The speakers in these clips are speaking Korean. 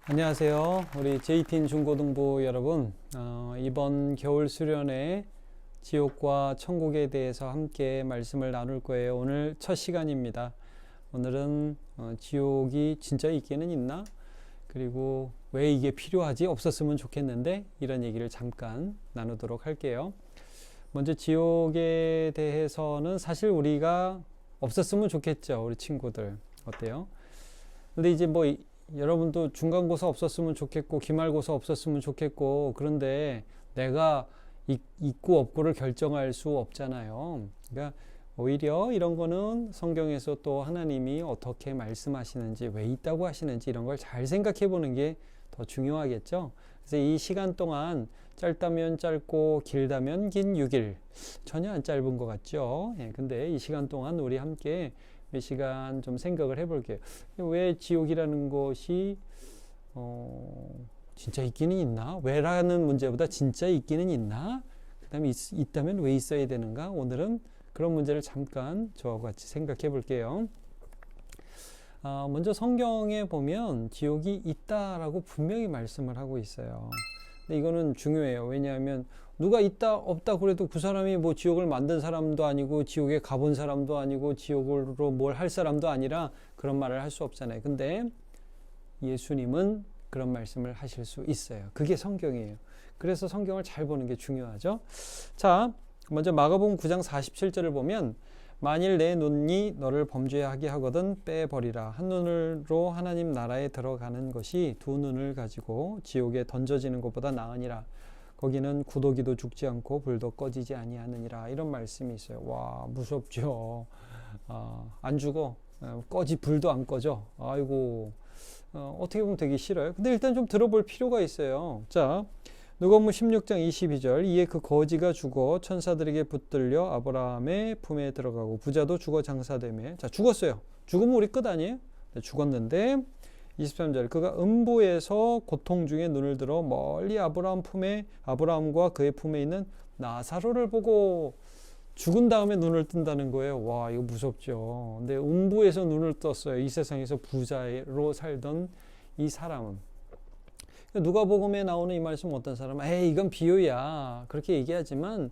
안녕하세요. 우리 JT인 중고등부 여러분, 이번 겨울 수련회 지옥과 천국에 대해서 함께 말씀을 나눌 거예요. 오늘 첫 시간입니다. 오늘은 지옥이 진짜 있기는 있나? 그리고 왜 이게 필요하지? 없었으면 좋겠는데 이런 얘기를 잠깐 나누도록 할게요. 먼저 지옥에 대해서는 사실 우리가 없었으면 좋겠죠. 우리 친구들 어때요? 근데 이제 여러분도 중간고사 없었으면 좋겠고 기말고사 없었으면 좋겠고, 그런데 내가 있고 없고를 결정할 수 없잖아요. 그러니까 오히려 이런 거는 성경에서 또 하나님이 어떻게 말씀하시는지, 왜 있다고 하시는지 이런 걸 잘 생각해 보는 게 더 중요하겠죠. 그래서 이 시간 동안 짧다면 짧고 길다면 긴 6일, 전혀 안 짧은 것 같죠. 근데 이 시간 동안 우리 함께 몇 시간 좀 생각을 해볼게요. 왜 지옥이라는 것이 진짜 있기는 있나? 왜라는 문제보다 진짜 있기는 있나? 그 다음에 있다면 왜 있어야 되는가? 오늘은 그런 문제를 잠깐 저와 같이 생각해 볼게요. 먼저 성경에 보면 지옥이 있다라고 분명히 말씀을 하고 있어요. 근데 이거는 중요해요. 왜냐하면 누가 있다 없다 그래도 그 사람이 뭐 지옥을 만든 사람도 아니고 지옥에 가본 사람도 아니고 지옥으로 뭘 할 사람도 아니라 그런 말을 할 수 없잖아요. 근데 예수님은 그런 말씀을 하실 수 있어요. 그게 성경이에요. 그래서 성경을 잘 보는 게 중요하죠. 자, 먼저 마가복음 9장 47절을 보면, 만일 내 눈이 너를 범죄하게 하거든 빼버리라. 한 눈으로 하나님 나라에 들어가는 것이 두 눈을 가지고 지옥에 던져지는 것보다 나으니라. 거기는 구더기도 죽지 않고 불도 꺼지지 아니하느니라. 이런 말씀이 있어요. 와, 무섭죠. 안 죽어. 불도 안 꺼져. 아이고, 어떻게 보면 되게 싫어요. 근데 일단 좀 들어볼 필요가 있어요. 자, 누가복음 16장 22절, 이에 그 거지가 죽어 천사들에게 붙들려 아브라함의 품에 들어가고 부자도 죽어 장사되매. 자, 죽었어요. 죽으면 우리 끝 아니에요? 네, 죽었는데 23절, 그가 음부에서 고통 중에 눈을 들어 멀리 아브라함과 그의 품에 있는 나사로를 보고, 죽은 다음에 눈을 뜬다는 거예요. 와, 이거 무섭죠. 근데 음부에서 눈을 떴어요. 이 세상에서 부자로 살던 이 사람은. 누가복음에 나오는 이 말씀 어떤 사람은 에이 이건 비유야 그렇게 얘기하지만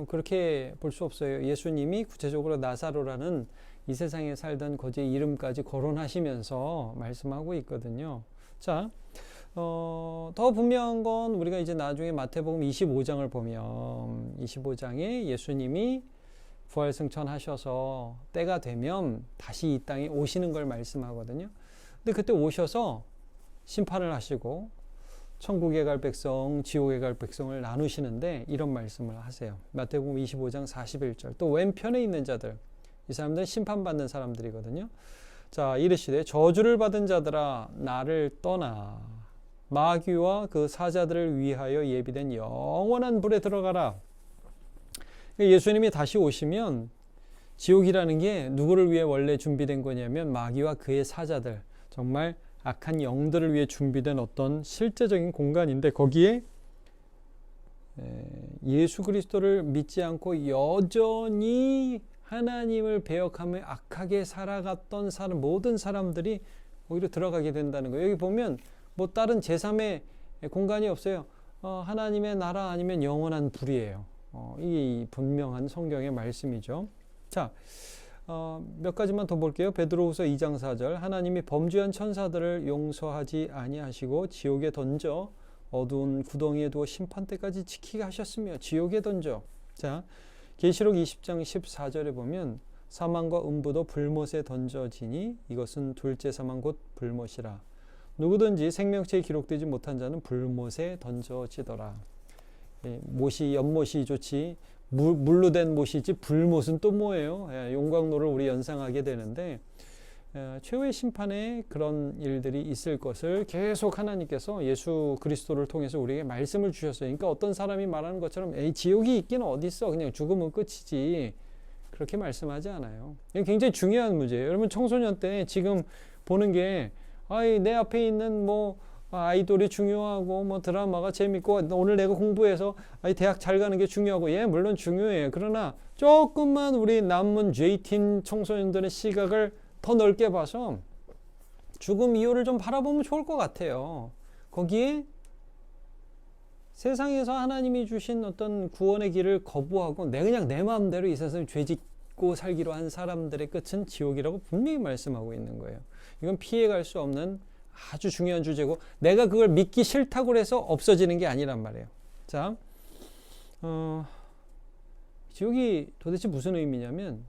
그렇게 볼 수 없어요. 예수님이 구체적으로 나사로라는 이 세상에 살던 거지의 이름까지 거론하시면서 말씀하고 있거든요. 자, 더 분명한 건 우리가 이제 나중에 마태복음 25장을 보면, 25장에 예수님이 부활승천하셔서 때가 되면 다시 이 땅에 오시는 걸 말씀하거든요. 근데 그때 오셔서 심판을 하시고 천국에 갈 백성, 지옥에 갈 백성을 나누시는데 이런 말씀을 하세요. 마태복음 25장 41절. 또 왼편에 있는 자들, 이 사람들은 심판받는 사람들이거든요. 자, 이르시되 저주를 받은 자들아 나를 떠나 마귀와 그 사자들을 위하여 예비된 영원한 불에 들어가라. 예수님이 다시 오시면 지옥이라는 게 누구를 위해 원래 준비된 거냐면 마귀와 그의 사자들, 정말 악한 영들을 위해 준비된 어떤 실제적인 공간인데, 거기에 예수 그리스도를 믿지 않고 여전히 하나님을 배역하며 악하게 살아갔던 모든 사람들이 오히려 들어가게 된다는 거예요. 여기 보면 뭐 다른 제3의 공간이 없어요. 하나님의 나라 아니면 영원한 불이에요. 이게 분명한 성경의 말씀이죠. 자, 몇 가지만 더 볼게요. 베드로후서 2장 4절, 하나님이 범죄한 천사들을 용서하지 아니하시고 지옥에 던져 어두운 구덩이에 두어 심판 때까지 지키게 하셨으며 지옥에 던져. 자, 계시록 20장 14절에 보면 사망과 음부도 불못에 던져지니 이것은 둘째 사망 곧 불못이라. 누구든지 생명체에 기록되지 못한 자는 불못에 던져지더라. 연못이 좋지 물로 된 못이지 불못은 또 뭐예요? 용광로를 우리 연상하게 되는데, 최후의 심판에 그런 일들이 있을 것을 계속 하나님께서 예수 그리스도를 통해서 우리에게 말씀을 주셨어요. 그러니까 어떤 사람이 말하는 것처럼 지옥이 있기는 어디 있어, 그냥 죽으면 끝이지, 그렇게 말씀하지 않아요. 이게 굉장히 중요한 문제예요. 여러분 청소년 때 지금 보는 게 내 앞에 있는 아이돌이 중요하고 드라마가 재밌고 오늘 내가 공부해서 대학 잘 가는 게 중요하고, 물론 중요해요. 그러나 조금만 우리 남은 JT인 청소년들의 시각을 더 넓게 봐서 죽음 이후를 좀 바라보면 좋을 것 같아요. 거기에 세상에서 하나님이 주신 어떤 구원의 길을 거부하고 그냥 내 마음대로 이 세상에 죄 짓고 살기로 한 사람들의 끝은 지옥이라고 분명히 말씀하고 있는 거예요. 이건 피해갈 수 없는 아주 중요한 주제고 내가 그걸 믿기 싫다고 해서 없어지는 게 아니란 말이에요. 자, 지옥이 도대체 무슨 의미냐면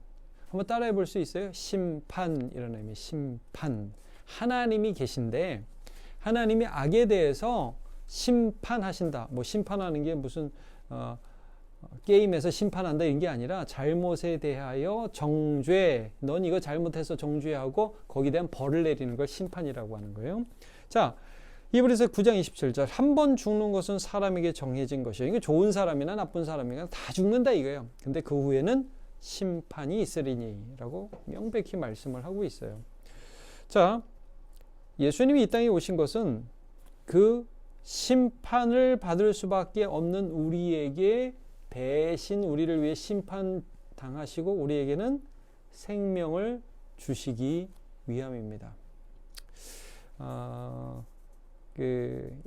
한번 따라해 볼 수 있어요? 심판, 이런 의미. 심판. 하나님이 계신데 하나님이 악에 대해서 심판하신다. 뭐 심판하는 게 무슨 게임에서 심판한다 이런 게 아니라 잘못에 대하여 정죄, 넌 이거 잘못해서 정죄하고 거기에 대한 벌을 내리는 걸 심판이라고 하는 거예요. 자, 히브리서 9장 27절 한 번 죽는 것은 사람에게 정해진 것이요. 이게 좋은 사람이나 나쁜 사람이나 다 죽는다 이거예요. 근데 그 후에는 심판이 있으리니 라고 명백히 말씀을 하고 있어요. 자, 예수님이 이 땅에 오신 것은 그 심판을 받을 수밖에 없는 우리에게 대신 우리를 위해 심판당하시고 우리에게는 생명을 주시기 위함입니다.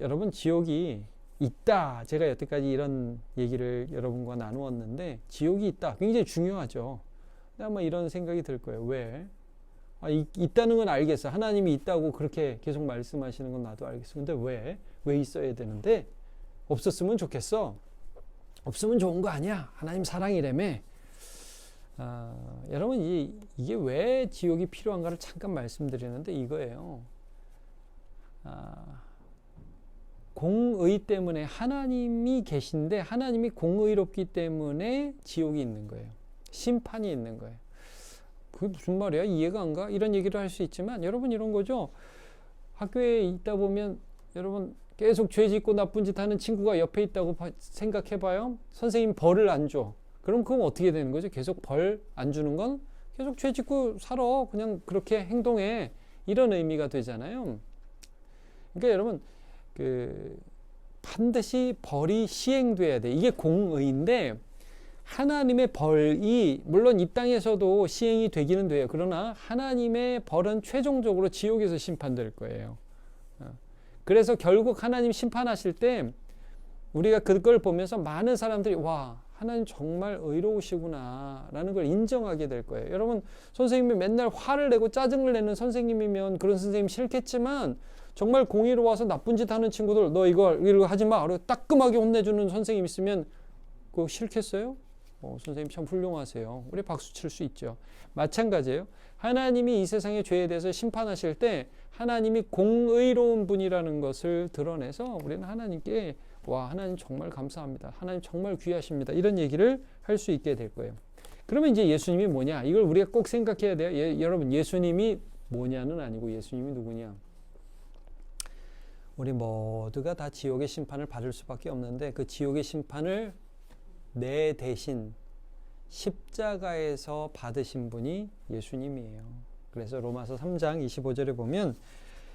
여러분 지옥이 있다. 제가 여태까지 이런 얘기를 여러분과 나누었는데 지옥이 있다. 굉장히 중요하죠. 아마 이런 생각이 들 거예요. 왜? 있다는 건 알겠어. 하나님이 있다고 그렇게 계속 말씀하시는 건 나도 알겠어. 근데 왜 있어야 되는데? 없었으면 좋겠어. 없으면 좋은 거 아니야. 하나님 사랑이라며. 여러분 이게 왜 지옥이 필요한가를 잠깐 말씀드리는데 이거예요. 공의 때문에 하나님이 계신데 하나님이 공의롭기 때문에 지옥이 있는 거예요. 심판이 있는 거예요. 그게 무슨 말이야? 이해가 안 가? 이런 얘기를 할 수 있지만 여러분 이런 거죠. 학교에 있다 보면 여러분 계속 죄 짓고 나쁜 짓 하는 친구가 옆에 있다고 생각해 봐요. 선생님 벌을 안 줘. 그럼 그건 어떻게 되는 거죠? 계속 벌 안 주는 건 계속 죄 짓고 살아. 그냥 그렇게 행동해. 이런 의미가 되잖아요. 그러니까 여러분 반드시 벌이 시행돼야 돼. 이게 공의인데 하나님의 벌이 물론 이 땅에서도 시행이 되기는 돼요. 그러나 하나님의 벌은 최종적으로 지옥에서 심판될 거예요. 그래서 결국 하나님 심판하실 때 우리가 그걸 보면서 많은 사람들이 와 하나님 정말 의로우시구나 라는 걸 인정하게 될 거예요. 여러분 선생님이 맨날 화를 내고 짜증을 내는 선생님이면 그런 선생님 싫겠지만 정말 공의로워서 나쁜 짓 하는 친구들 너 이거 하지 마 따끔하게 혼내주는 선생님 있으면 그거 싫겠어요? 선생님 참 훌륭하세요. 우리 박수 칠 수 있죠. 마찬가지예요. 하나님이 이 세상의 죄에 대해서 심판하실 때 하나님이 공의로운 분이라는 것을 드러내서 우리는 하나님께 와 하나님 정말 감사합니다. 하나님 정말 귀하십니다. 이런 얘기를 할 수 있게 될 거예요. 그러면 이제 예수님이 뭐냐? 이걸 우리가 꼭 생각해야 돼요. 여러분 예수님이 뭐냐는 아니고 예수님이 누구냐? 우리 모두가 다 지옥의 심판을 받을 수밖에 없는데 그 지옥의 심판을 내 대신 십자가에서 받으신 분이 예수님이에요. 그래서 로마서 3장 25절에 보면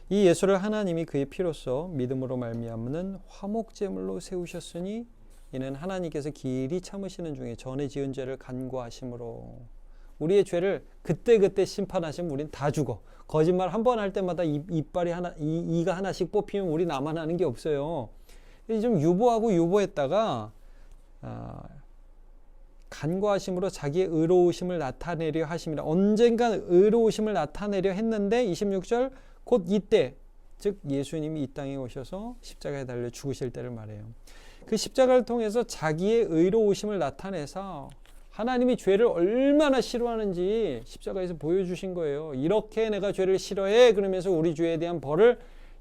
이 예수를 하나님이 그의 피로써 믿음으로 말미암는 화목제물로 세우셨으니 이는 하나님께서 길이 참으시는 중에 전에 지은 죄를 간구하심으로 우리의 죄를 그때그때 심판하시면 우린 다 죽어. 거짓말 한 번 할 때마다 이가 하나씩 뽑히면 우리 나만 하는 게 없어요. 좀 유보했다가 간구하심으로 자기의 의로우심을 나타내려 하심이라. 언젠가 의로우심을 나타내려 했는데 26절 곧 이때 즉 예수님이 이 땅에 오셔서 십자가에 달려 죽으실 때를 말해요. 그 십자가를 통해서 자기의 의로우심을 나타내서 하나님이 죄를 얼마나 싫어하는지 십자가에서 보여주신 거예요. 이렇게 내가 죄를 싫어해 그러면서 우리 죄에 대한 벌을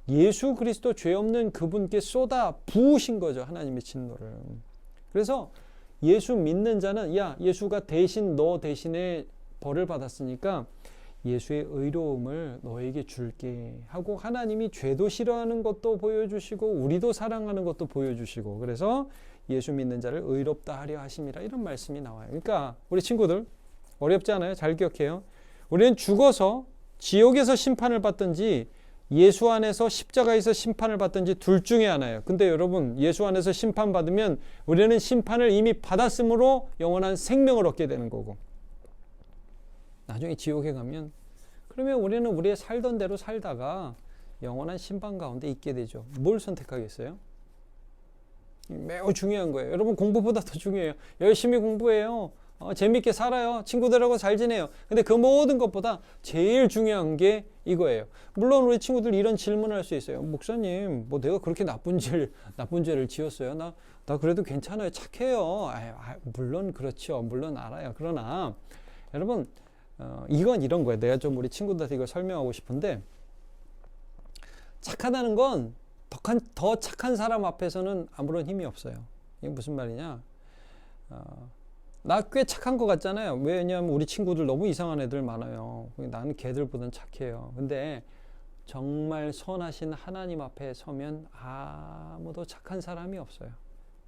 예수 그리스도 죄 없는 그분께 쏟아 부으신 거죠. 하나님의 진노를. 그래서 예수 믿는 자는 야 예수가 대신 너 대신에 벌을 받았으니까 예수의 의로움을 너에게 줄게 하고 하나님이 죄도 싫어하는 것도 보여주시고 우리도 사랑하는 것도 보여주시고 그래서 예수 믿는 자를 의롭다 하려 하심이라 이런 말씀이 나와요. 그러니까 우리 친구들 어렵지 않아요? 잘 기억해요. 우리는 죽어서 지옥에서 심판을 받든지 예수 안에서 십자가에서 심판을 받든지 둘 중에 하나예요. 근데 여러분 예수 안에서 심판받으면 우리는 심판을 이미 받았으므로 영원한 생명을 얻게 되는 거고 나중에 지옥에 가면 그러면 우리는 우리의 살던 대로 살다가 영원한 심판 가운데 있게 되죠. 뭘 선택하겠어요? 매우 중요한 거예요. 여러분, 공부보다 더 중요해요. 열심히 공부해요. 재밌게 살아요. 친구들하고 잘 지내요. 근데 그 모든 것보다 제일 중요한 게 이거예요. 물론 우리 친구들 이런 질문을 할 수 있어요. 목사님, 뭐 내가 그렇게 나쁜 죄를 지었어요? 나 그래도 괜찮아요. 착해요. 물론 그렇죠. 물론 알아요. 그러나 여러분, 이건 이런 거예요. 내가 좀 우리 친구들한테 이걸 설명하고 싶은데, 착하다는 건 더 착한 사람 앞에서는 아무런 힘이 없어요. 이게 무슨 말이냐? 나 꽤 착한 것 같잖아요. 왜냐하면 우리 친구들 너무 이상한 애들 많아요. 나는 걔들보단 착해요. 근데 정말 선하신 하나님 앞에 서면 아무도 착한 사람이 없어요.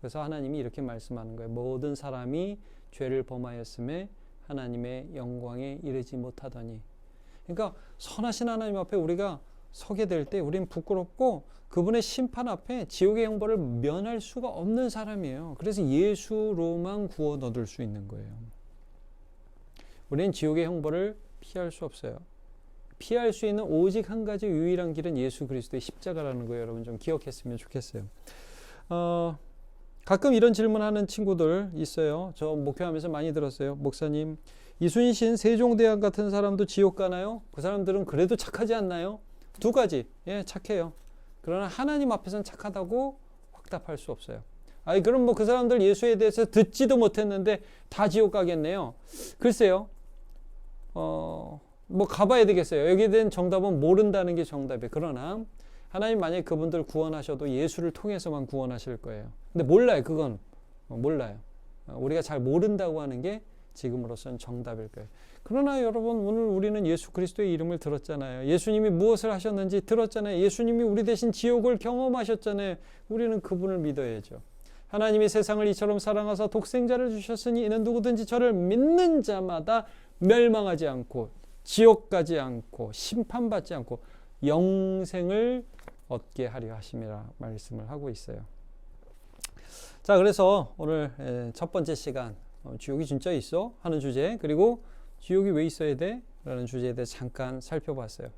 그래서 하나님이 이렇게 말씀하는 거예요. 모든 사람이 죄를 범하였음에 하나님의 영광에 이르지 못하더니. 그러니까 선하신 하나님 앞에 우리가 서게 될 때 우린 부끄럽고 그분의 심판 앞에 지옥의 형벌을 면할 수가 없는 사람이에요. 그래서 예수로만 구원 얻을 수 있는 거예요. 우리는 지옥의 형벌을 피할 수 없어요. 피할 수 있는 오직 한 가지 유일한 길은 예수 그리스도의 십자가라는 거예요. 여러분 좀 기억했으면 좋겠어요. 가끔 이런 질문하는 친구들 있어요. 저 목회하면서 많이 들었어요. 목사님, 이순신, 세종대왕 같은 사람도 지옥 가나요? 그 사람들은 그래도 착하지 않나요? 두 가지. 예, 착해요. 그러나 하나님 앞에서는 착하다고 확답할 수 없어요. 그럼 뭐 그 사람들 예수에 대해서 듣지도 못했는데 다 지옥 가겠네요. 글쎄요. 뭐 가봐야 되겠어요. 여기에 대한 정답은 모른다는 게 정답이에요. 그러나 하나님 만약에 그분들 구원하셔도 예수를 통해서만 구원하실 거예요. 근데 몰라요. 그건 몰라요. 우리가 잘 모른다고 하는 게 지금으로서는 정답일 거예요. 그러나 여러분, 오늘 우리는 예수 그리스도의 이름을 들었잖아요. 예수님이 무엇을 하셨는지 들었잖아요. 예수님이 우리 대신 지옥을 경험하셨잖아요. 우리는 그분을 믿어야죠. 하나님이 세상을 이처럼 사랑하사 독생자를 주셨으니 이는 누구든지 저를 믿는 자마다 멸망하지 않고 지옥 가지 않고 심판받지 않고 영생을 얻게 하려 하심이라 말씀을 하고 있어요. 자, 그래서 오늘 첫 번째 시간, 지옥이 진짜 있어? 하는 주제, 그리고 지옥이 왜 있어야 돼? 라는 주제에 대해 잠깐 살펴봤어요.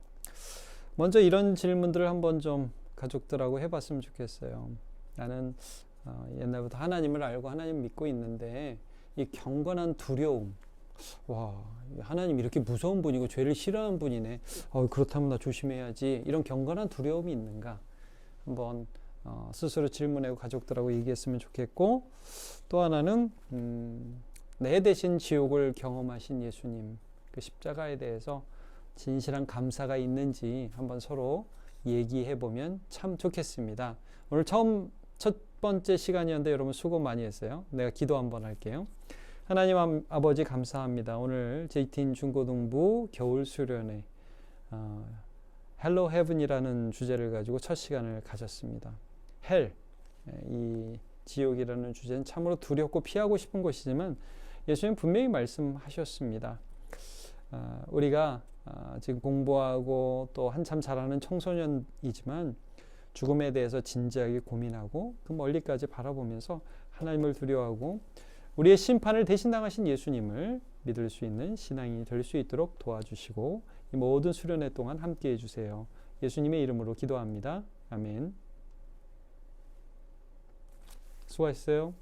먼저 이런 질문들을 한번 좀 가족들하고 해봤으면 좋겠어요. 나는 옛날부터 하나님을 알고 하나님 믿고 있는데 이 경건한 두려움, 와, 하나님 이렇게 무서운 분이고 죄를 싫어하는 분이네. 그렇다면 나 조심해야지. 이런 경건한 두려움이 있는가? 한번 스스로 질문하고 가족들하고 얘기했으면 좋겠고, 또 하나는 내 대신 지옥을 경험하신 예수님, 그 십자가에 대해서 진실한 감사가 있는지 한번 서로 얘기해보면 참 좋겠습니다. 오늘 첫 번째 시간이었는데 여러분 수고 많이 했어요. 내가 기도 한번 할게요. 하나님 아버지 감사합니다. 오늘 JT인 중고등부 겨울 수련회 헬로 헤븐이라는 주제를 가지고 첫 시간을 가졌습니다. 헬, 이 지옥이라는 주제는 참으로 두렵고 피하고 싶은 곳이지만 예수님 분명히 말씀하셨습니다. 우리가 지금 공부하고 또 한참 자라는 청소년이지만 죽음에 대해서 진지하게 고민하고 그 멀리까지 바라보면서 하나님을 두려워하고 우리의 심판을 대신 당하신 예수님을 믿을 수 있는 신앙이 될 수 있도록 도와주시고 이 모든 수련회 동안 함께해 주세요. 예수님의 이름으로 기도합니다. 아멘. 수고하셨어요.